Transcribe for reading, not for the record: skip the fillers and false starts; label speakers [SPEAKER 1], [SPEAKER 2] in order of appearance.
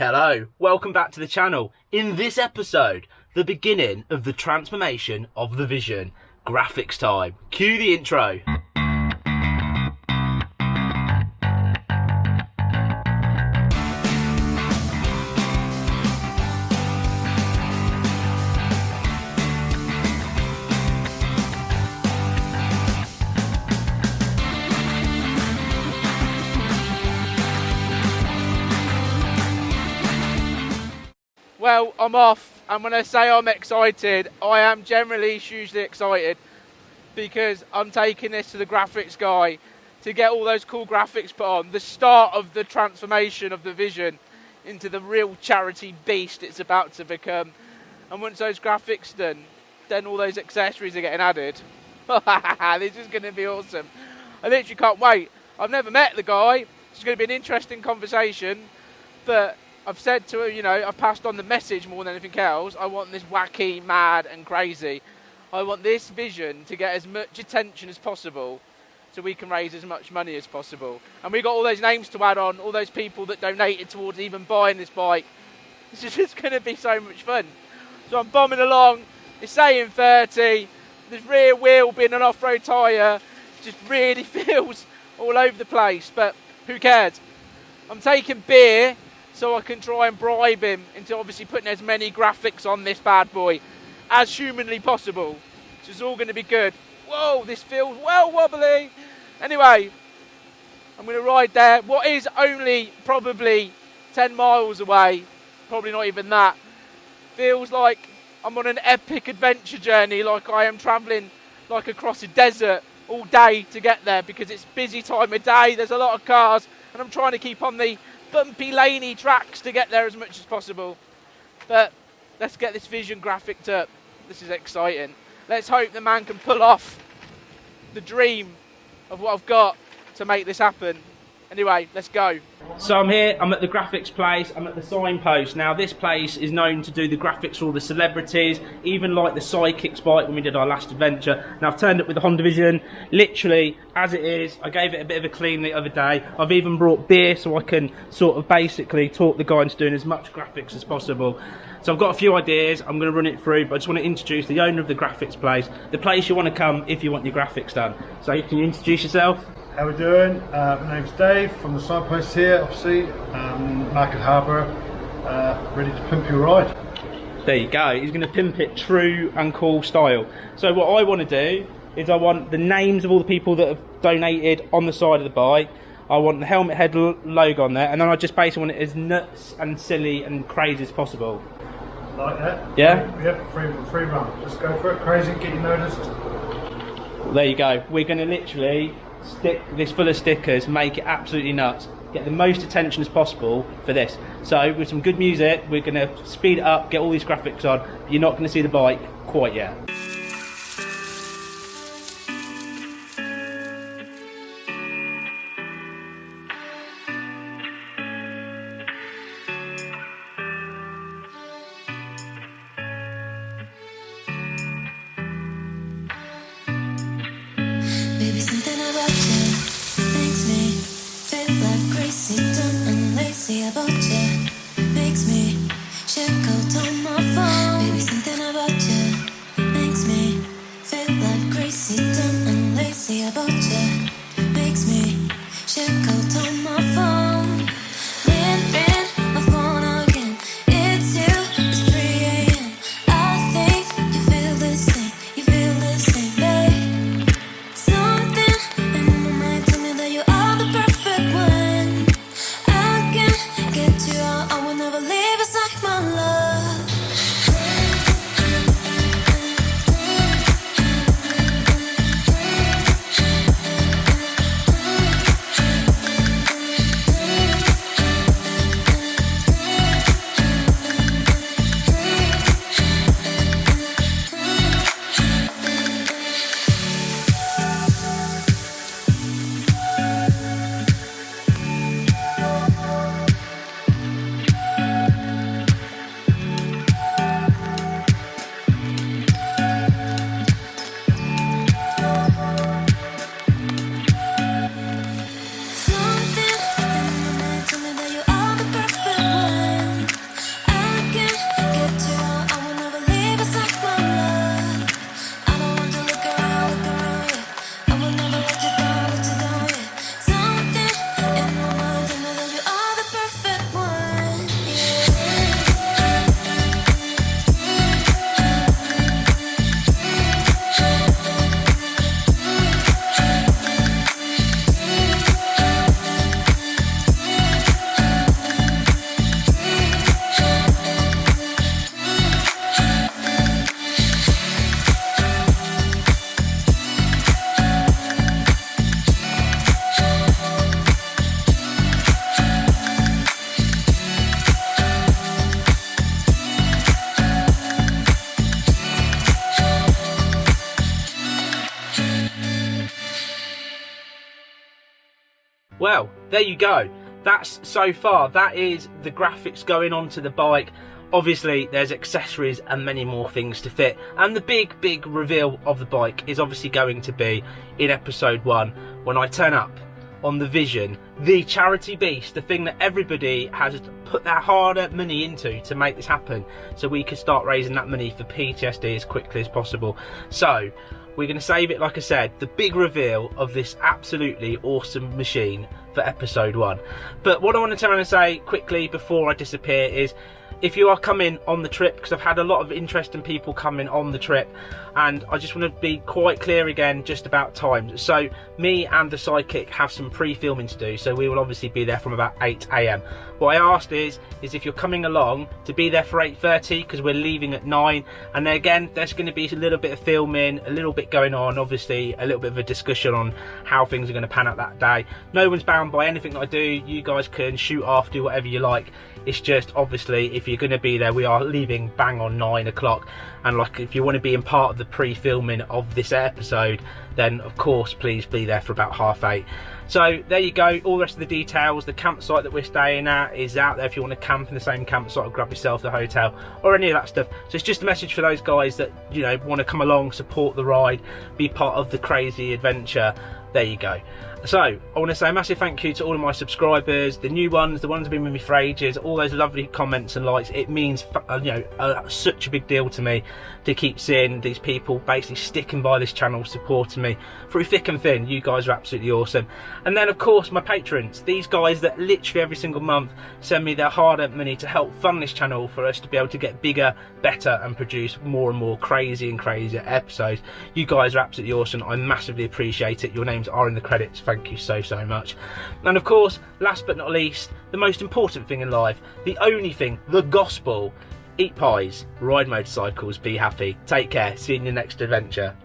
[SPEAKER 1] Hello, welcome back to the channel. In this episode, the beginning of the transformation of the vision. Graphics time. Cue the intro.
[SPEAKER 2] Well, I'm off, and when I say I'm excited, I am generally hugely excited because I'm taking this to the graphics guy to get all those cool graphics put on. The start of the transformation of the vision into the real charity beast it's about to become. And once those graphics done, then all those accessories are getting added. This is going to be awesome. I literally can't wait. I've never met the guy. It's going to be an interesting conversation, but I've said to him, I've passed on the message more than anything else. I want this wacky, mad and crazy. I want this vision to get as much attention as possible so we can raise as much money as possible. And we've got all those names to add on, all those people that donated towards even buying this bike. This is just going to be so much fun. So I'm bombing along. It's saying 30. This rear wheel being an off-road tyre just really feels all over the place. But who cares? I'm taking beer so I can try and bribe him into obviously putting as many graphics on this bad boy as humanly possible. So it's all going to be good. Whoa, this feels well wobbly. Anyway, I'm going to ride there. What is only probably 10 miles away, probably not even that. Feels like I'm on an epic adventure journey, like I am travelling like across a desert all day to get there because it's busy time of day, there's a lot of cars, and I'm trying to keep on the bumpy, laney tracks to get there as much as possible. But let's get this vision graphicked up. This is exciting. Let's hope the man can pull off the dream of what I've got to make this happen. Anyway, let's go.
[SPEAKER 1] So I'm here, I'm at the graphics place, I'm at the signpost. Now this place is known to do the graphics for all the celebrities, even like the Sidekicks bike when we did our last adventure. Now I've turned up with the Honda Vision, literally as it is. I gave it a bit of a clean the other day. I've even brought beer so I can sort of basically talk the guy into doing as much graphics as possible. So I've got a few ideas, I'm going to run it through, but I just want to introduce the owner of the graphics place, the place you want to come if you want your graphics done. So can you introduce yourself?
[SPEAKER 3] How we doing? My name's Dave from the signpost here, obviously, Market Harbour, ready to pimp your ride.
[SPEAKER 1] There you go, he's going to pimp it true and cool style. So what I want to do is I want the names of all the people that have donated on the side of the bike. I want the helmet head logo on there, and then I just basically want it as nuts and silly and crazy as possible.
[SPEAKER 3] Like that?
[SPEAKER 1] Yeah?
[SPEAKER 3] Yep, free run. Let's go for it, crazy, get you noticed.
[SPEAKER 1] Well, there you go, we're going to literally stick this full of stickers, make it absolutely nuts, get the most attention as possible for this. So with some good music, we're going to speed it up, get all these graphics on. You're not going to see the bike quite yet.
[SPEAKER 4] Baby, something about you makes me feel like crazy, dumb and lazy about you. Makes me check out on my phone. Baby, something about you makes me feel like crazy, dumb and lazy about you. Makes me check out on my phone. Ring my phone again. It's you. It's 3 a.m. I think you feel the same. You feel the same, babe. Something in my mind tell me that you are the perfect one. I can't get you out. I will never leave aside my love.
[SPEAKER 1] Well, there you go. That's so far, that is the graphics going onto the bike. Obviously there's accessories and many more things to fit, and the big reveal of the bike is obviously going to be in episode 1 when I turn up on the Vision, the charity beast, the thing that everybody has put their hard-earned money into to make this happen, so we can start raising that money for PTSD as quickly as possible. So we're going to save it, like I said, the big reveal of this absolutely awesome machine for episode 1. But what I want to turn around and say quickly before I disappear is, if you are coming on the trip, because I've had a lot of interesting people coming on the trip, and I just want to be quite clear again just about times. So me and the sidekick have some pre-filming to do, so we will obviously be there from about 8 AM. What I asked is if you're coming along to be there for 8:30, because we're leaving at 9, and then again there's going to be a little bit of filming, a little bit going on, obviously a little bit of a discussion on how things are going to pan out that day. No one's bound by anything that I do. You guys can shoot off, do whatever you like. It's just, obviously, if you're going to be there, we are leaving bang on 9 o'clock, and like, if you want to be in part of the pre-filming of this episode, then of course please be there for about 8:30. So there you go, all the rest of the details. The campsite that we're staying at is out there if you want to camp in the same campsite or grab yourself the hotel or any of that stuff. So it's just a message for those guys that, you know, want to come along, support the ride, be part of the crazy adventure. There you go. So I want to say a massive thank you to all of my subscribers, the new ones, the ones who've been with me for ages, all those lovely comments and likes. It means, you know, such a big deal to me to keep seeing these people basically sticking by this channel, supporting me through thick and thin. You guys are absolutely awesome. And then of course my patrons, these guys that literally every single month send me their hard-earned money to help fund this channel for us to be able to get bigger, better, and produce more and more crazy and crazier episodes. You guys are absolutely awesome. I massively appreciate it. Your names are in the credits. Thank you so much. And of course, last but not least, the most important thing in life, the only thing, the gospel: eat pies, ride motorcycles, be happy. Take care. See you in your next adventure.